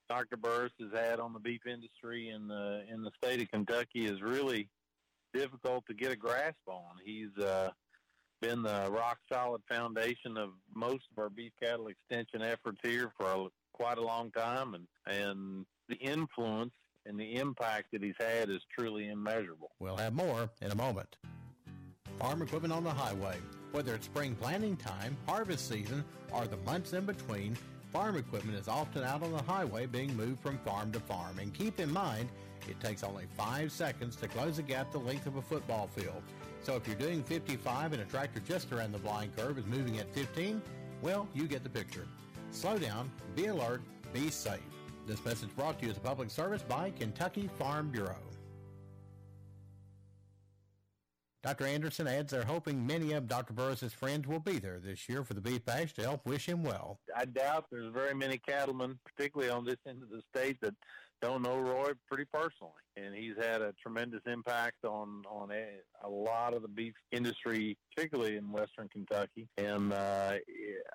Dr. Burris has had on the beef industry in the state of Kentucky is really difficult to get a grasp on. He's been the rock-solid foundation of most of our beef cattle extension efforts here for quite a long time, and the influence and the impact that he's had is truly immeasurable. We'll have more in a moment. Farm equipment on the highway. Whether it's spring planting time, harvest season, or the months in between, farm equipment is often out on the highway being moved from farm to farm. And keep in mind, it takes only 5 seconds to close a gap the length of a football field. So if you're doing 55 and a tractor just around the blind curve is moving at 15, well, you get the picture. Slow down, be alert, be safe. This message brought to you as a public service by Kentucky Farm Bureau. Dr. Anderson adds they're hoping many of Dr. Burris's friends will be there this year for the Beef Bash to help wish him well. I doubt there's very many cattlemen, particularly on this end of the state, that don't know Roy pretty personally. And he's had a tremendous impact on a lot of the beef industry, particularly in western Kentucky. And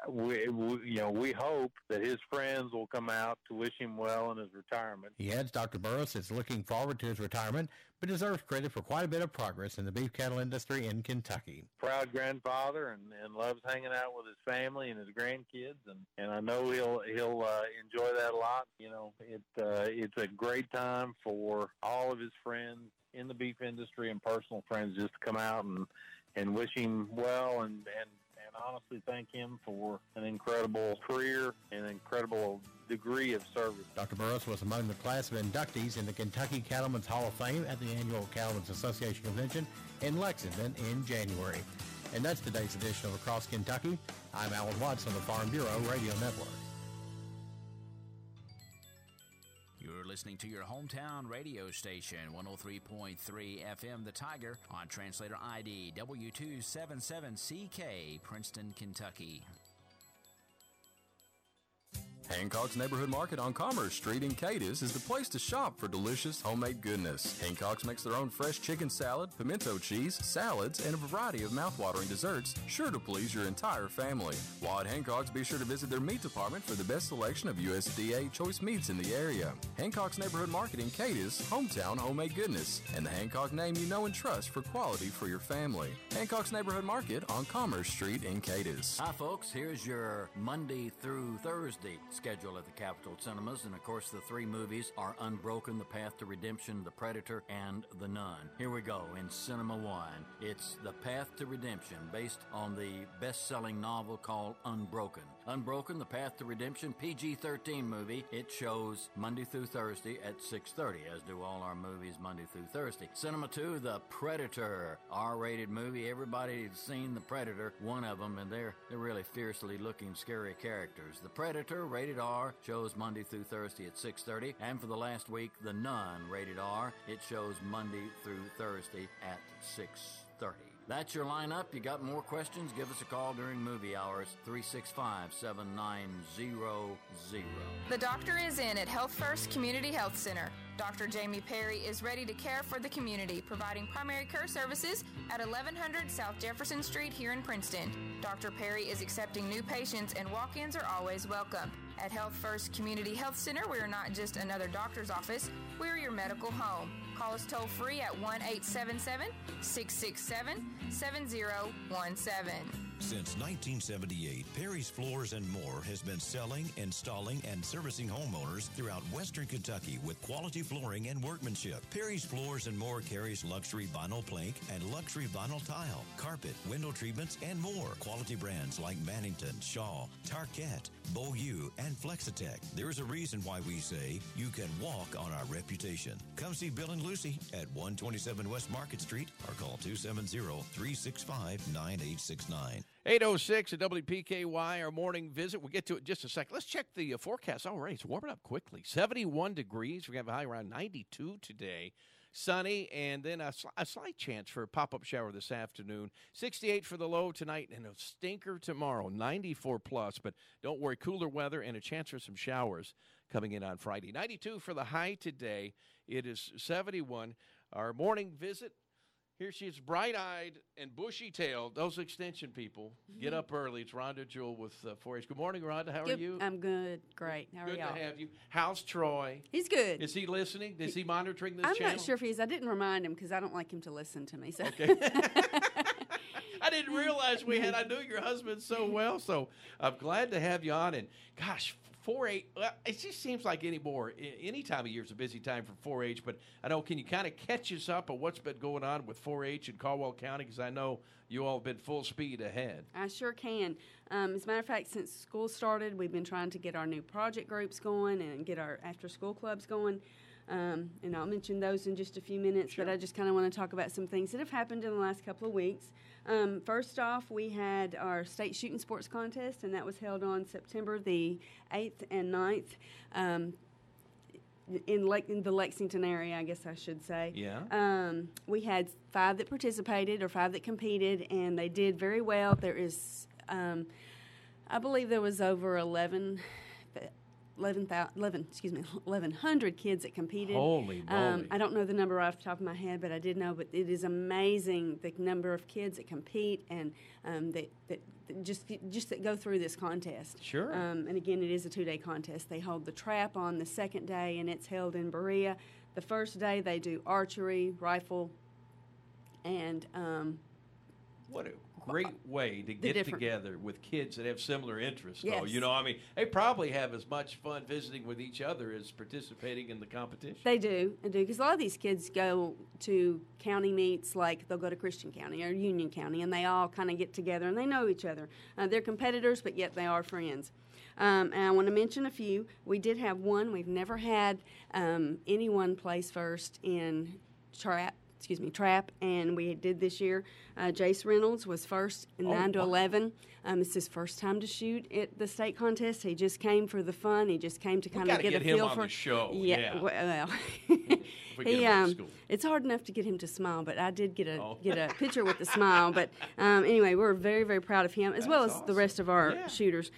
we hope that his friends will come out to wish him well in his retirement. He adds Dr. Burris is looking forward to his retirement, but deserves credit for quite a bit of progress in the beef cattle industry in Kentucky. Proud grandfather and loves hanging out with his family and his grandkids, and I know he'll enjoy that a lot. You know, it's a great time for all of his friends in the beef industry and personal friends just to come out and wish him well and honestly thank him for an incredible career and an incredible degree of service. Dr. Burris was among the class of inductees in the Kentucky Cattlemen's Hall of Fame at the annual Cattlemen's Association Convention in Lexington in January. And that's today's edition of Across Kentucky. I'm Alan Watts on the Farm Bureau Radio Network. You're listening to your hometown radio station, 103.3 FM The Tiger, on translator ID W277CK, Princeton, Kentucky. Hancock's Neighborhood Market on Commerce Street in Cadiz is the place to shop for delicious homemade goodness. Hancock's makes their own fresh chicken salad, pimento cheese, salads, and a variety of mouthwatering desserts, sure to please your entire family. While at Hancock's, be sure to visit their meat department for the best selection of USDA choice meats in the area. Hancock's Neighborhood Market in Cadiz, hometown homemade goodness, and the Hancock name you know and trust for quality for your family. Hancock's Neighborhood Market on Commerce Street in Cadiz. Hi folks, here's your Monday through Thursday schedule at the Capitol Cinemas, and of course the three movies are Unbroken, The Path to Redemption, The Predator, and The Nun. Here we go. In Cinema 1, it's The Path to Redemption, based on the best-selling novel called Unbroken. Unbroken, The Path to Redemption, PG-13 movie. It shows Monday through Thursday at 6:30, as do all our movies Monday through Thursday. Cinema 2, The Predator, R-rated movie. Everybody's seen The Predator, one of them, and they're really fiercely looking, scary characters. The Predator, rated R, shows Monday through Thursday at 6:30. And for the last week, The Nun, rated R. It shows Monday through Thursday at 6:30. That's your lineup. You got more questions? Give us a call during movie hours, 365-7900. The doctor is in at Health First Community Health Center. Dr. Jamie Perry is ready to care for the community, providing primary care services at 1100 South Jefferson Street here in Princeton. Dr. Perry is accepting new patients, and walk-ins are always welcome. At Health First Community Health Center, we are not just another doctor's office, we are your medical home. Call us toll-free at 1-877-667-7017. Since 1978, Perry's Floors and More has been selling, installing, and servicing homeowners throughout Western Kentucky with quality flooring and workmanship. Perry's Floors and More carries luxury vinyl plank and luxury vinyl tile, carpet, window treatments, and more. Quality brands like Mannington, Shaw, Tarkett, Beaulieu, and Flexitech. There's a reason why we say you can walk on our reputation. Come see Bill and Lucy at 127 West Market Street or call 270-365-9869. 8:06 at WPKY, our morning visit. We'll get to it in just a second. Let's check the forecast. All right, it's warming up quickly. 71 degrees. We're going to have a high around 92 today. Sunny, and then a slight chance for a pop-up shower this afternoon. 68 for the low tonight, and a stinker tomorrow, 94 plus. But don't worry, cooler weather and a chance for some showers coming in on Friday. 92 for the high today. It is 71. Our morning visit Here she is, bright-eyed and bushy-tailed. Those extension people get up early. It's Rhonda Jewell with 4-H. Good morning, Rhonda. How are you? I'm good. Great. How are y'all? Good to have you. How's Troy? He's good. Is he listening? Is he monitoring this I'm channel? not sure if he is. I didn't remind him because I don't like him to listen to me. So. Okay. I didn't realize I knew your husband so well, so I'm glad to have you on. And, gosh, 4-H, it just seems like any time of year is a busy time for 4-H, but I know, can you kind of catch us up on what's been going on with 4-H in Caldwell County? Because I know you all have been full speed ahead. I sure can. As a matter of fact, since school started, we've been trying to get our new project groups going and get our after-school clubs going. And I'll mention those in just a few minutes, Sure. but I just kind of want to talk about some things that have happened in the last couple of weeks. First off, we had our state shooting sports contest, and that was held on September the 8th and 9th in the Lexington area, I guess I should say. Yeah. We had 5 that participated or 5 that competed, and they did very well. There is, I believe there was over 1,100 kids that competed. Holy moly. I don't know the number off the top of my head, but I did know. But it is amazing the number of kids that compete and that that go through this contest. Sure. And again, it is a 2-day contest. They hold the trap on the second day, and it's held in Berea. The first day they do archery, rifle, and what a great way to get together with kids that have similar interests, though. Yes. You know, I mean, they probably have as much fun visiting with each other as participating in the competition. They do, because a lot of these kids go to county meets, like they'll go to Christian County or Union County, and they all kind of get together, and they know each other. They're competitors, but yet they are friends. And I want to mention a few. We did have one. We've never had anyone place first in trap, and we did this year. Jace Reynolds was first in 9 to 11. It's his first time to shoot at the state contest. He just came for the fun. He just came to kind of get a feel for him on the show. Yeah. Well, it's hard enough to get him to smile, but I did get a picture with the smile. But anyway, we're very, very proud of him, as well as the rest of our shooters.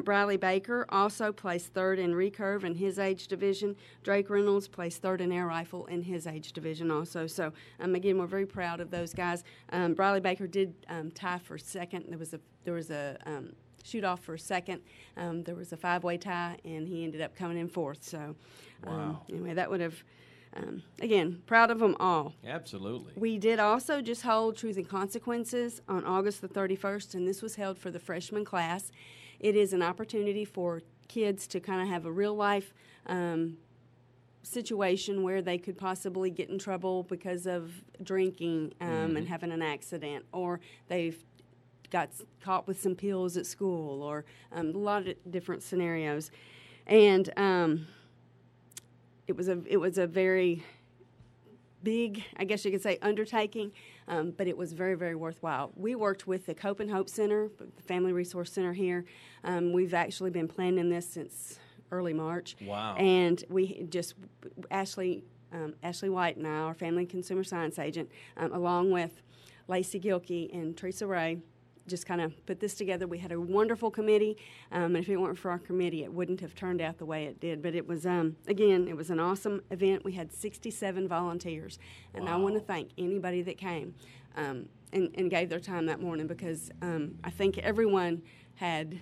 Briley Baker also placed 3rd in recurve in his age division. Drake Reynolds placed 3rd in air rifle in his age division also. So again, we're very proud of those guys. Briley Baker did tie for second. There was a shoot off for second. There was a 5-way tie, and he ended up coming in 4th. So anyway, that would have. Again, proud of them all. Absolutely. We did also just hold Truth and Consequences on August the 31st, and this was held for the freshman class. It is an opportunity for kids to kind of have a real-life situation where they could possibly get in trouble because of drinking and having an accident, or they've got caught with some pills at school, or a lot of different scenarios. And it was a very big, I guess you could say, undertaking, but it was very, very worthwhile. We worked with the Cope and Hope Center, the Family Resource Center here. We've actually been planning this since early March. Wow. And we just, Ashley White and I, our family consumer science agent, along with Lacey Gilkey and Teresa Ray, just kind of put this together. We had a wonderful committee, and if it weren't for our committee, it wouldn't have turned out the way it did. But it was, again, it was an awesome event. We had 67 volunteers, and I want to thank anybody that came and gave their time that morning, because I think everyone had.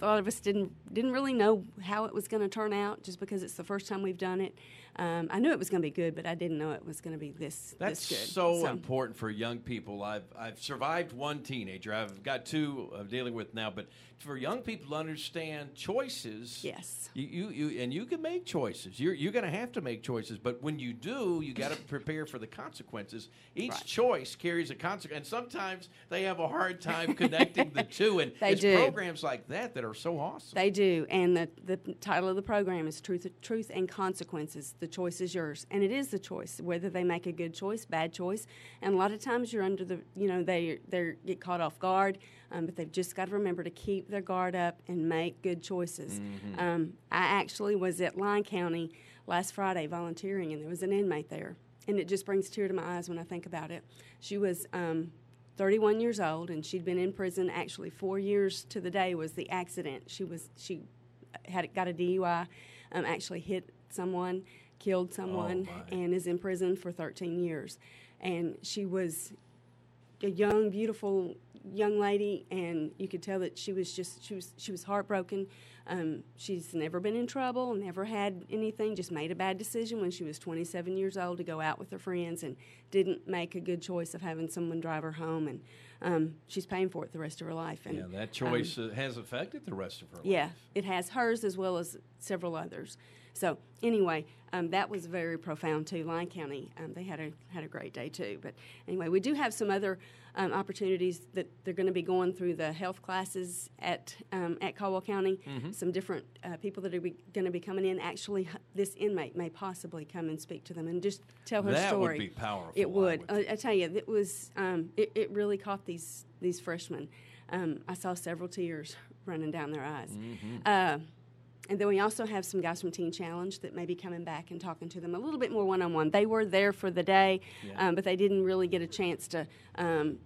A lot of us didn't really know how it was going to turn out, just because it's the first time we've done it. I knew it was going to be good, but I didn't know it was going to be this good. That's so important for young people. I've survived one teenager. I've got 2 I'm dealing with now, but for young people to understand choices. Yes. You can make choices. You're going to have to make choices, but when you do, you got to prepare for the consequences. Each choice carries a consequence, and sometimes they have a hard time connecting the two. And it's programs like that are so awesome. They do, and the title of the program is Truth and Consequences. The choice is yours, and it is the choice, whether they make a good choice, bad choice. And a lot of times you're under the, they get caught off guard, but they've just got to remember to keep their guard up and make good choices. I actually was at Lyon County last Friday volunteering, and there was an inmate there, and it just brings a tear to my eyes when I think about it. She was 31 years old, and she'd been in prison. Actually, 4 years to the day was the accident. She got a DUI, actually hit someone. killed someone my. and is in prison for 13 years. And she was a young, beautiful young lady, and you could tell that she was heartbroken. She's never been in trouble, never had anything, just made a bad decision when she was 27 years old to go out with her friends and didn't make a good choice of having someone drive her home, and she's paying for it the rest of her life. And, yeah, that choice has affected the rest of her life. Yeah, it has, hers as well as several others. So anyway, that was very profound too. Lyon County, they had a great day too. But anyway, we do have some other opportunities that they're going to be going through the health classes at Caldwell County. Mm-hmm. Some different people that are going to be coming in. Actually, this inmate may possibly come and speak to them and just tell her that story. That would be powerful. It would. I tell you, it was. It really caught these freshmen. I saw several tears running down their eyes. Mm-hmm. And then we also have some guys from Teen Challenge that may be coming back and talking to them a little bit more one-on-one. They were there for the day, but they didn't really get a chance to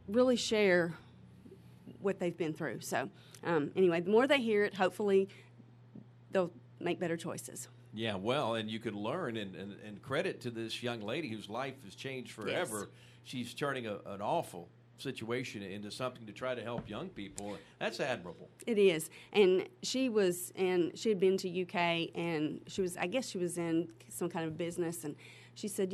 really share what they've been through. So anyway, the more they hear it, hopefully they'll make better choices. Yeah, well, and you could learn, and credit to this young lady whose life has changed forever. Yes. She's turning an awful situation into something to try to help young people. That's admirable. It is. And she had been to UK, and I guess she was in some kind of business, and she said,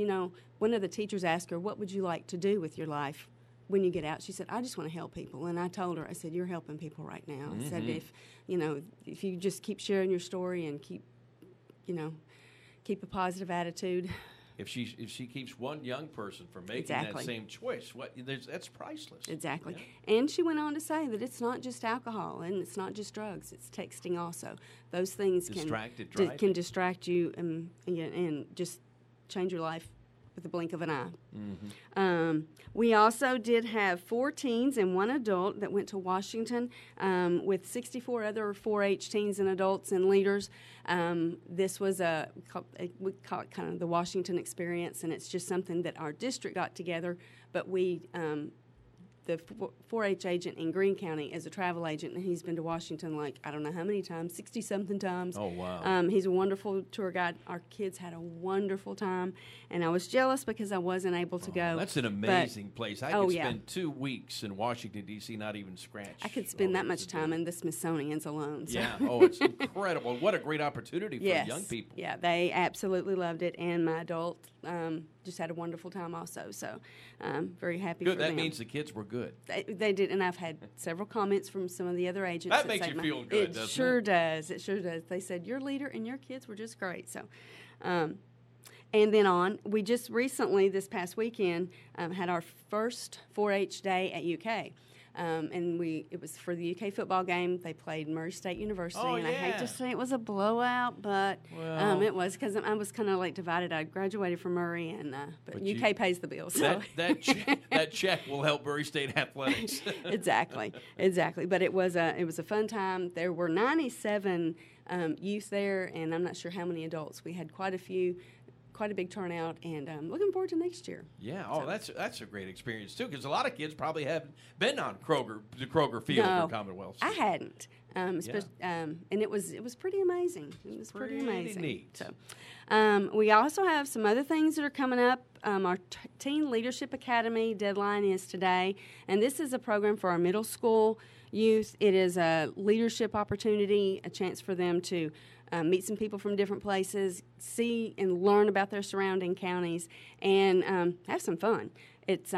one of the teachers asked her, what would you like to do with your life when you get out? She said, I just want to help people. And I told her, I said, you're helping people right now. Mm-hmm. I said, if you just keep sharing your story and keep a positive attitude. If she keeps one young person from making that same choice, that's priceless. Exactly. Yeah. And she went on to say that it's not just alcohol and it's not just drugs. It's texting also. Those things can distract you and just change your life with the blink of an eye. Mm-hmm. We also did have 4 teens and 1 adult that went to Washington with 64 other 4-H teens and adults and leaders. This was we call it kind of the Washington experience, and it's just something that our district got together, but the 4-H agent in Greene County is a travel agent, and he's been to Washington I don't know how many times, 60-something times. Oh, wow. He's a wonderful tour guide. Our kids had a wonderful time, and I was jealous because I wasn't able to go. That's an amazing place. I could spend 2 weeks in Washington, D.C., not even scratch. I could spend that much time in the Smithsonian's alone. So. Yeah. Oh, it's incredible. What a great opportunity for young people. Yeah, they absolutely loved it, and my adult just had a wonderful time also. So very happy for them. That means the kids were good. They did, and I've had several comments from some of the other agents. That makes you feel good, doesn't it? It sure does. It sure does. They said, your leader and your kids were just great. So, and then we just recently, this past weekend, had our first 4-H day at UK. And it was for the UK football game. They played Murray State University, and I hate to say it was a blowout, but it was because I was kind of divided. I graduated from Murray, and but UK pays the bills. So. That check will help Murray State athletics. Exactly. But it was a fun time. There were 97 youth there, and I'm not sure how many adults. We had quite a big turnout, and looking forward to next year. Yeah, that's a great experience too, because a lot of kids probably haven't been on the Kroger Field or Commonwealth. I hadn't, and it was pretty amazing. It was pretty amazing. Neat. So, we also have some other things that are coming up. Our Teen Leadership Academy deadline is today, and this is a program for our middle school youth. It is a leadership opportunity, a chance for them to meet some people from different places, see and learn about their surrounding counties, and have some fun. It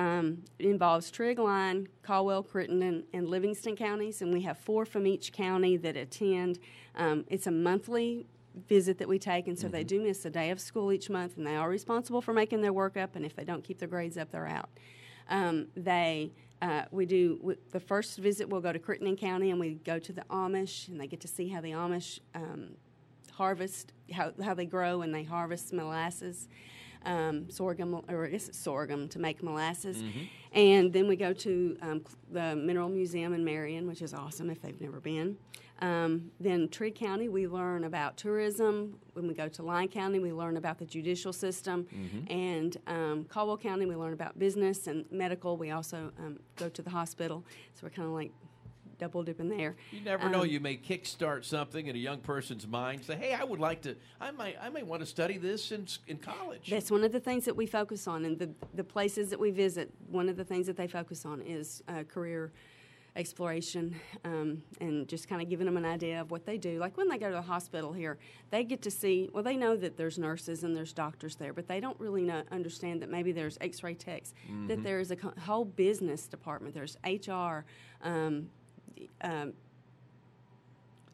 involves Trigg, Lyon, Caldwell, Crittenden, and Livingston counties, and we have 4 from each county that attend. It's a monthly visit that we take, and so they do miss a day of school each month, and they are responsible for making their work up, and if they don't keep their grades up, they're out. The first visit, we'll go to Crittenden County, and we go to the Amish, and they get to see how the Amish harvest, how they grow and they harvest molasses, sorghum, or I guess it's sorghum, to make molasses. And then we go to the Mineral Museum in Marion, which is awesome if they've never been. Then Trigg County, we learn about tourism. When we go to Lyon County, we learn about the judicial system. And Caldwell County, we learn about business and medical. We also go to the hospital. So we're kind of double dipping there. You never know. You may kickstart something in a young person's mind. Say, hey, I would like to. I may want to study this in college. That's one of the things that we focus on, and the places that we visit. One of the things that they focus on is career exploration, and just kind of giving them an idea of what they do. Like when they go to the hospital here, they get to see, well, they know that there's nurses and there's doctors there, but they don't really understand that maybe there's x-ray techs, that there's a whole business department, there's HR, there's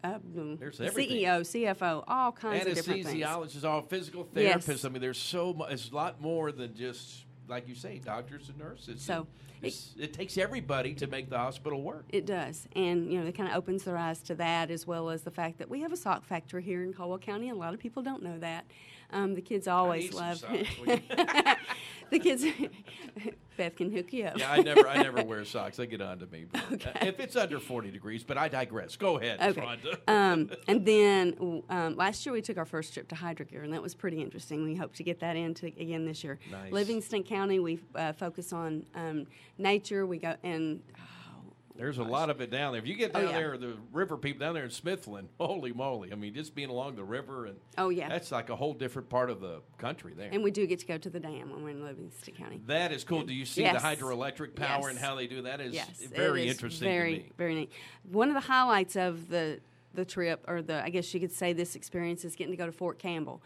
everything. CEO, CFO, all kinds of different things. Anesthesiologists, all physical therapists. Yes. I mean, there's it's a lot more than just, like you say, doctors and nurses. So it takes everybody to make the hospital work. It does. And, it kind of opens their eyes to that, as well as the fact that we have a sock factory here in Caldwell County. A lot of people don't know that. The kids always love the kids. Beth can hook you up. Yeah, I never wear socks. They get onto me. But, if it's under 40 degrees, but I digress. Go ahead, Rhonda. And then last year we took our first trip to Hydro Gear, and that was pretty interesting. We hope to get that in again this year. Nice. Livingston County, we focus on nature. We go and. There's a lot of it down there. If you get down there, the river people down there in Smithland, holy moly. I mean, just being along the river, and that's like a whole different part of the country there. And we do get to go to the dam when we're in Livingston County. That is cool. Do you see the hydroelectric power and how they do that? Is very interesting to me. Very neat. One of the highlights of the trip, or I guess you could say this experience, is getting to go to Fort Campbell.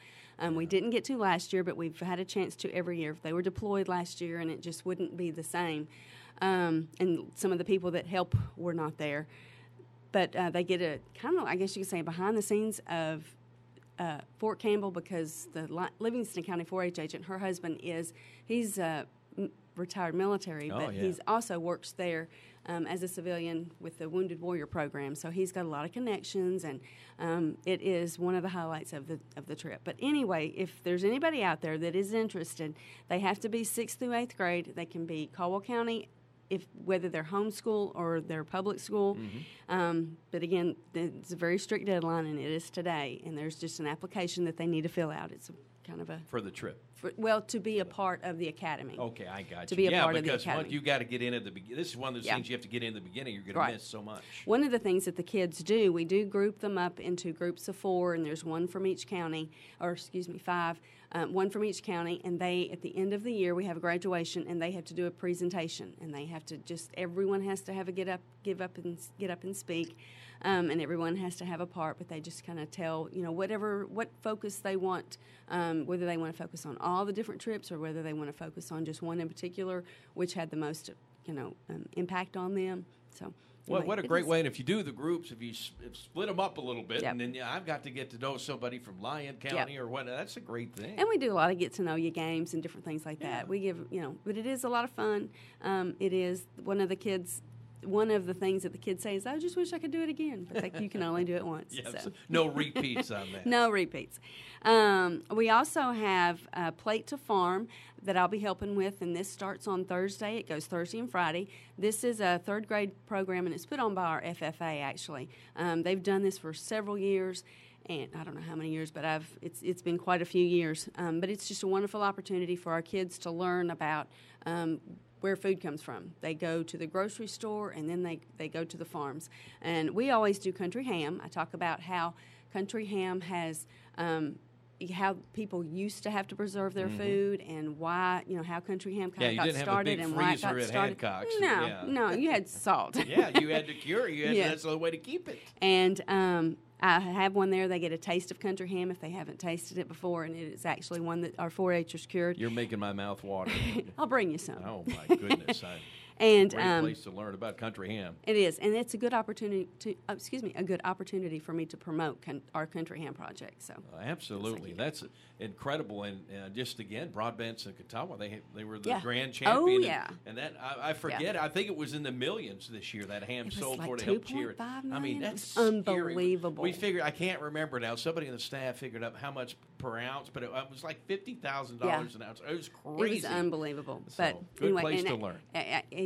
We didn't get to last year, but we've had a chance to every year. They were deployed last year, and it just wouldn't be the same. And some of the people that help were not there. But they get a kind of, I guess you could say, behind the scenes of Fort Campbell, because the Livingston County 4-H agent, her husband he's retired military, but he's also works there as a civilian with the Wounded Warrior program. So he's got a lot of connections, and it is one of the highlights of the trip. But anyway, if there's anybody out there that is interested, they have to be 6th through 8th grade. They can be Caldwell County, whether they're homeschool or they're public school. But again, it's a very strict deadline, and it is today. And there's just an application that they need to fill out. It's kind of for the trip. To be a part of the academy. Okay, I got you. To be a part of the because academy. You got to get in at the beginning. This is one of those things you have to get in at the beginning. You're going to miss so much. One of the things that the kids do, we do group them up into groups of 4, and there's one from each county, 5. One from each county, and they, at the end of the year, we have a graduation, and they have to do a presentation, and they have to everyone has to have a get up and speak, and everyone has to have a part, but they just kind of tell, what focus they want, whether they want to focus on all the different trips or whether they want to focus on just one in particular, which had the most, impact on them. So. Well, what a great way. And if you do the groups, if you split them up a little bit, and then I've got to get to know somebody from Lyon County or what, that's a great thing. And we do a lot of get-to-know-you games and different things like that. We give, but it is a lot of fun. It is one of the things that the kids say is, I just wish I could do it again. But you can only do it once. So. No repeats on that. No repeats. We also have Plate to Farm that I'll be helping with, and this starts on Thursday. It goes Thursday and Friday. This is a 3rd grade program, and it's put on by our FFA, actually. They've done this for several years, and I don't know how many years, but it's been quite a few years. But it's just a wonderful opportunity for our kids to learn about where food comes from. They go to the grocery store, and then they go to the farms. And we always do country ham. I talk about how country ham has how people used to have to preserve their food, and why, how country ham kind of got started and why it got started. No, you had salt. You had to cure it. That's the way to keep it. And I have one there. They get a taste of country ham if they haven't tasted it before, and it is actually one that our 4-H'ers cured. You're making my mouth water. I'll bring you some. Oh, my goodness. And great place to learn about country ham. It is, and it's a good opportunity for me to promote our country ham project. So absolutely, that's incredible, and just again, Broadbent and Catawba, they were the grand champion. Oh yeah, and that I forget. I think it was in the millions this year that ham sold for to help cheer it. I mean, that's unbelievable. We figured, I can't remember now. Somebody in the staff figured out how much per ounce, but it was like $50,000 an ounce. It was crazy. It was unbelievable. So, but good anyway, place to learn.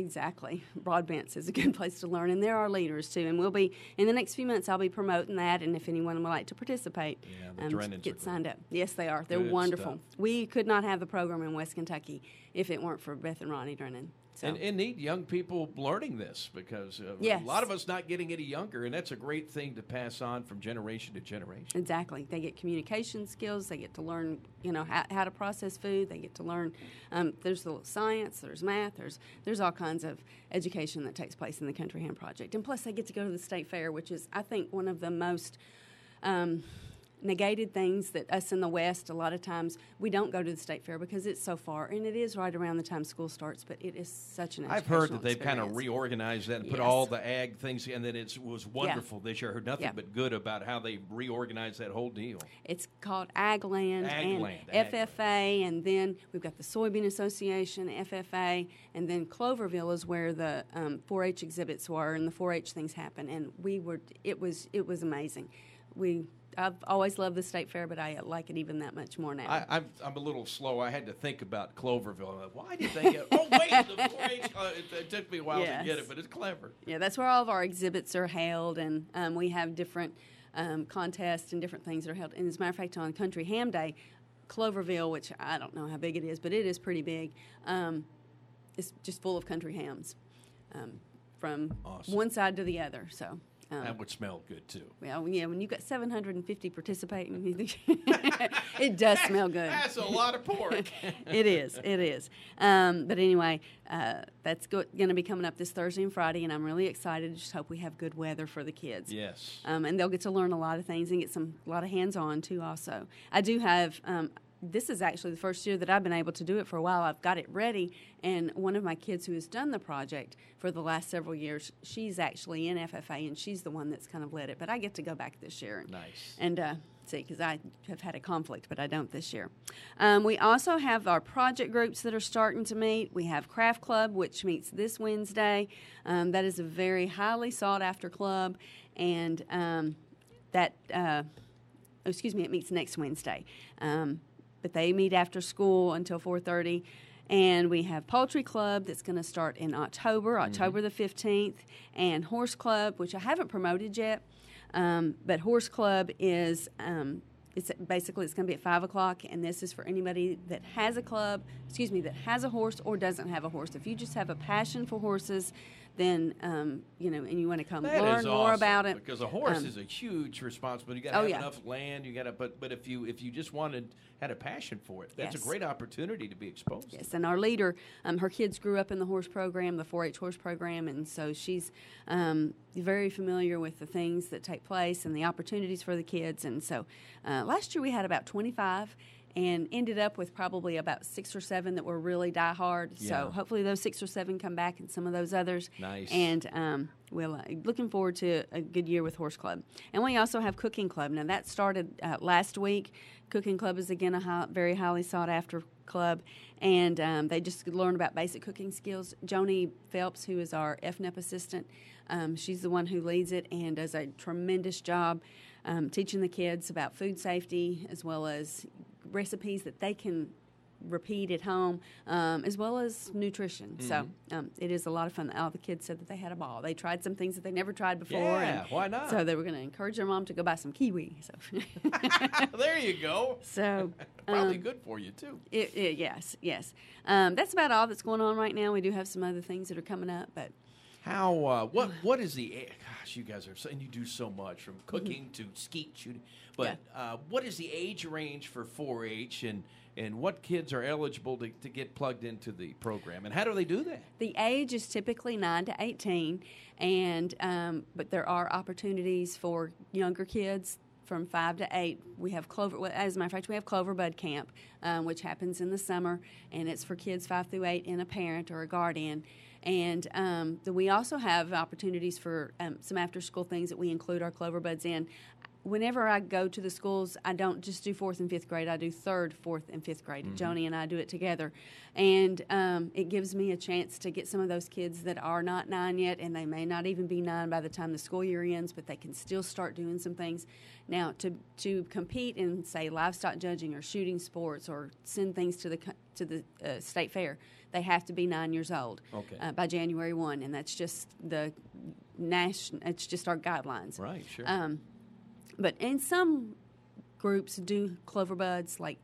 Exactly. Broadbent is a good place to learn, and there are leaders too. And we'll be in the next few months. I'll be promoting that, and if anyone would like to participate, get signed up. Yes, they are. They're good wonderful. Stuff. We could not have the program in West Kentucky if it weren't for Beth and Ronnie Drennan. So. And need young people learning this because Yes. a lot of us not getting any younger, and that's a great thing to pass on from generation to generation. Exactly. They get communication skills. They get to learn, how to process food. They get to learn. There's a little science. There's math. There's all kinds of education that takes place in the Country Ham Project. And plus, they get to go to the state fair, which is, I think, one of the most negated things that us in the West, a lot of times, we don't go to the state fair because it's so far, and it is right around the time school starts, but it is such an I've heard that they've kind of reorganized that and put Yes. all the ag things, and that it was wonderful this year. I heard nothing but good about how they reorganized that whole deal. It's called Ag Land and FFA, and then we've got the Soybean Association, FFA, and then Cloverville is where the 4-H exhibits were and the 4-H things happen, and it was amazing. I've always loved the state fair, but I like it even that much more now. I'm a little slow. I had to think about Cloverville. Like, why did they get? Oh wait, the 4-H. It took me a while to get it, but it's clever. Yeah, that's where all of our exhibits are held, and we have different contests and different things that are held. And as a matter of fact, on Country Ham Day, Cloverville, which I don't know how big it is, but it is pretty big. It's just full of country hams from one side to the other. So. That would smell good, too. Well, yeah, when you've got 750 participating, it does smell good. That's a lot of pork. It is. But anyway, that's going to be coming up this Thursday and Friday, and I'm really excited. Just hope we have good weather for the kids. Yes. And they'll get to learn a lot of things and get a lot of hands-on, too, also. I do have... this is actually the first year that I've been able to do it for a while. I've got it ready, and one of my kids who has done the project for the last several years, she's actually in FFA, and she's the one that's kind of led it. But I get to go back this year. Nice. And see, because I have had a conflict, but I don't this year. We also have our project groups that are starting to meet. We have Craft Club, which meets this Wednesday. That is a very highly sought-after club, and it meets next Wednesday. But they meet after school until 4:30. And we have Poultry Club that's going to start in October the 15th, and Horse Club, which I haven't promoted yet. But Horse Club is it's going to be at 5 o'clock, and this is for anybody that has that has a horse or doesn't have a horse. If you just have a passion for horses, then and you want to come learn more about it, because a horse is a huge responsibility. You got to have enough land. You got to, but if you just had a passion for it, that's a great opportunity to be exposed. Yes, and our leader, her kids grew up in the horse program, the 4-H horse program, and so she's very familiar with the things that take place and the opportunities for the kids. And so last year we had about 25. And ended up with probably about 6 or 7 that were really diehard. Yeah. So hopefully those 6 or 7 come back, and some of those others. Nice. And we'll looking forward to a good year with Horse Club. And we also have Cooking Club. Now that started last week. Cooking Club is again a very highly sought after club, and they just learn about basic cooking skills. Joni Phelps, who is our FNEP assistant, she's the one who leads it and does a tremendous job teaching the kids about food safety, as well as recipes that they can repeat at home, as well as nutrition. So it is a lot of fun. All the kids said that they had a ball. They tried some things that they never tried before. Yeah, why not? So they were going to encourage their mom to go buy some kiwi. So there you go. So probably good for you too. Yes. That's about all that's going on right now. We do have some other things that are coming up, but. How what is the gosh, you guys are, and you do so much, from cooking to skeet shooting, but what is the age range for 4-H, and what kids are eligible to get plugged into the program, and how do they do that? The age is typically 9 to 18, and but there are opportunities for younger kids from 5 to 8. We have as a matter of fact, we have Clover Bud Camp, which happens in the summer, and it's for kids 5 through 8 and a parent or a guardian. And we also have opportunities for some after-school things that we include our Clover Buds in. Whenever I go to the schools, I don't just do 4th and 5th grade. I do 3rd, 4th, and 5th grade. Joni and I do it together. And it gives me a chance to get some of those kids that are not 9 yet, and they may not even be 9 by the time the school year ends, but they can still start doing some things. Now, to compete in, say, livestock judging or shooting sports or send things to the state fair, they have to be 9 years old by January 1, and that's just it's just our guidelines. Right, sure. But in some groups do Clover Buds, like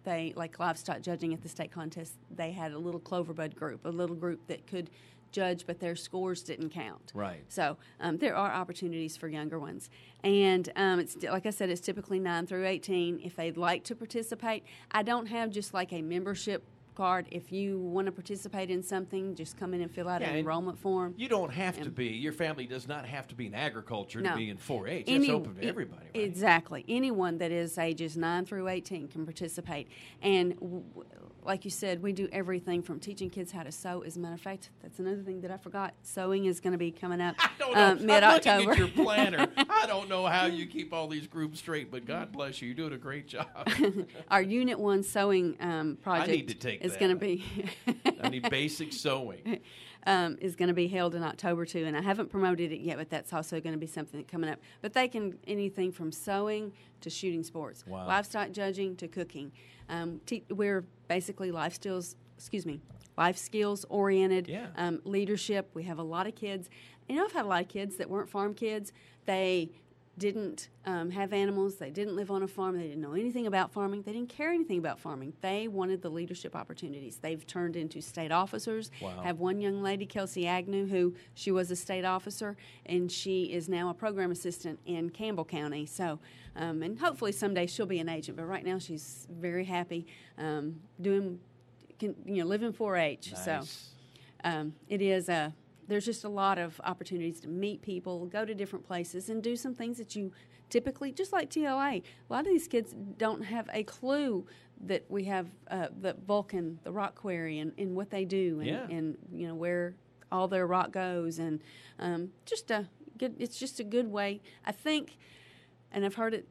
livestock judging at the state contest. They had a little Clover Bud group, a little group that could judge, but their scores didn't count. Right. So there are opportunities for younger ones. And it's like I said, it's typically 9 through 18. If they'd like to participate, I don't have just like a membership card. If you want to participate in something, just come in and fill out an enrollment form. You don't have to be. Your family does not have to be in agriculture to be in 4-H. It's open to everybody. Right? Exactly. Anyone that is ages 9 through 18 can participate. And like you said, we do everything from teaching kids how to sew. As a matter of fact, that's another thing that I forgot. Sewing is going to be coming up mid-October. I'm looking at your planner. I don't know how you keep all these groups straight, but God bless you. You're doing a great job. Our Unit 1 sewing project I need to take is going to be... I need basic sewing. Is going to be held in October, too. And I haven't promoted it yet, but that's also going to be something coming up. But they can anything from sewing to shooting sports, livestock judging to cooking. We're basically life skills oriented, leadership. We have a lot of kids. I've had a lot of kids that weren't farm kids. They didn't have animals. They didn't live on a farm. They didn't know anything about farming. They didn't care anything about farming. They wanted the leadership opportunities. They've turned into state officers. Wow. Have one young lady, Kelsey Agnew, who she was a state officer, and she is now a program assistant in Campbell County. So, and hopefully someday she'll be an agent. But right now she's very happy living 4-H. Nice. So, it is a. There's just a lot of opportunities to meet people, go to different places, and do some things that you typically, just like TLA, a lot of these kids don't have a clue that we have the Vulcan, the rock quarry, and what they do, and where all their rock goes, and it's just a good way. I think, and I've heard it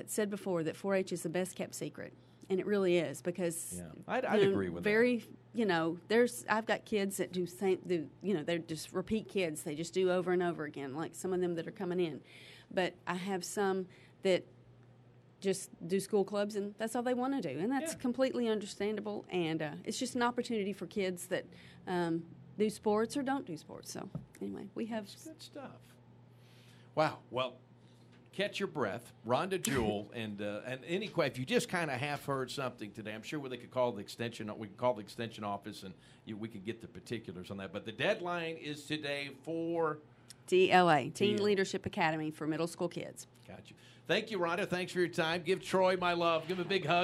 said before, that 4-H is the best kept secret. And it really is, because I'd agree with that. I've got kids that they're just repeat kids. They just do over and over again, like some of them that are coming in. But I have some that just do school clubs, and that's all they want to do. And that's completely understandable. And it's just an opportunity for kids that do sports or don't do sports. So anyway, we have... That's good stuff. Wow. Well, catch your breath, Rhonda, Jewell, and if you just kind of half heard something today, I'm sure they could call the extension. We can call the extension office, and we could get the particulars on that. But the deadline is today for DLA, Teen Leadership Academy for middle school kids. Got you. Thank you, Rhonda. Thanks for your time. Give Troy my love. Give him a big hug.